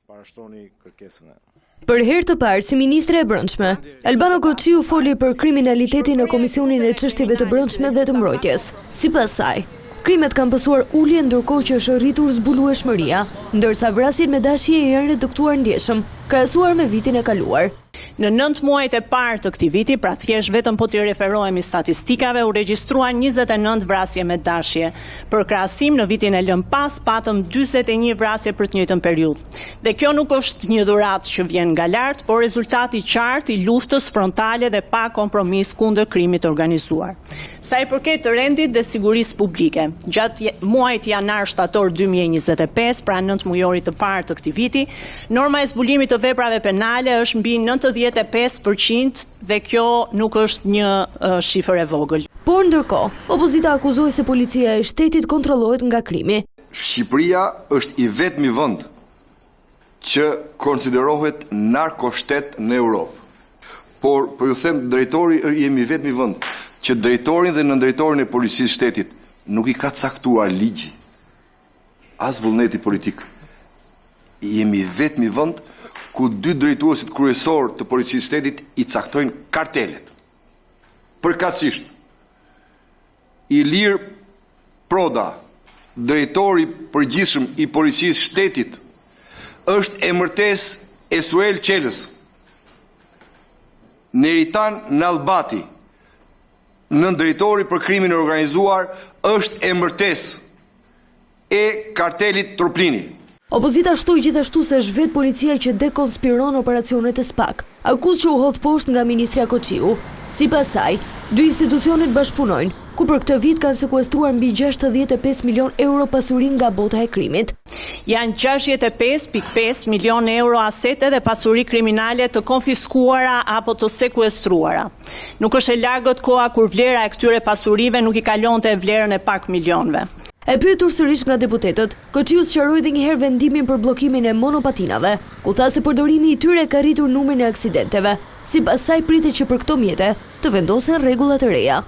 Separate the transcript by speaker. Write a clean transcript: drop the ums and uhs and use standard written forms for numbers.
Speaker 1: parashtroni kërkesën e.
Speaker 2: Për herë të parë, si ministre e brendshme, Albano Koçiu foli për kriminalitetin në Komisionin e Çështjeve të Brendshme dhe të Mbrojtjes. Sipas saj, krimet kanë pësuar ulje ndërkohë që është rritur zbulueshmëria, ndërsa vrasjet me dashje janë reduktuar ndjeshëm, krahasuar me vitin e kaluar.
Speaker 3: Në 9 muajt e parë të këtij viti, pra thjesht vetëm po t'i referohemi statistikave, u regjistruan 29 vrasje me dashje. Për krahasim, në vitin e lëm pas patëm 41 vrasje për të njëjtën periudhë. Dhe kjo nuk është një dhuratë që vjen nga lart, por rezultati i qartë i luftës frontale dhe pa kompromis kundër krimit të organizuar. Sa i përket rendit dhe sigurisë publike, gjatë muajit janar-shtator 2025, pra 9 mujorit të parë të këtij viti, norma e zbulimit të veprave penale është mbi 95% dhe kjo nuk është një shifër e vogël.
Speaker 2: Por ndërkohë, opozita akuzoi se policia e shtetit kontrollohet nga krimi.
Speaker 4: Shqipëria është i vetmi vend që konsiderohet narkoshtet në Europë. Por ju them, drejtori jemi i vetmi vend që drejtorin dhe nëndrejtorin e policisë shtetit nuk i ka caktuar ligji, as vullneti politik. Jemi i vetmi vend ku 2 drejtuesit kryesor të policisë shtetit i caktojnë kartelet. Përkatësisht, Ilir Proda, drejtori përgjithshëm i policisë shtetit, është emërtesë Esuel Qelës. Neritan Nallbati, nëndrejtori për krimin e organizuar, është emërtesë e kartelit Troplini.
Speaker 2: Opozita shtoi gjithashtu se është vetë policia që dekonspiron operacionet e SPAK, akuzë që u hodh poshtë nga ministria Koçiu. Sipas saj, 2 institucionet bashkëpunojnë, ku për këtë vit kanë sekuestruar mbi 65 milion euro pasuri nga bota e krimit.
Speaker 3: Janë 65.5 milion euro asete dhe pasuri kriminale të konfiskuara apo të sekuestruara. Nuk është e largët koha kur vlera e këtyre pasurive nuk i kalonte vlerën e pak milionëve.
Speaker 2: E pyetur sërish nga deputetët, Koçiu sqaroi edhe një herë vendimin për bllokimin e monopatinave, ku tha se përdorimi i tyre ka rritur numrin e aksidenteve. Sipas saj pritet që për këto mjete të vendosen rregulla të reja.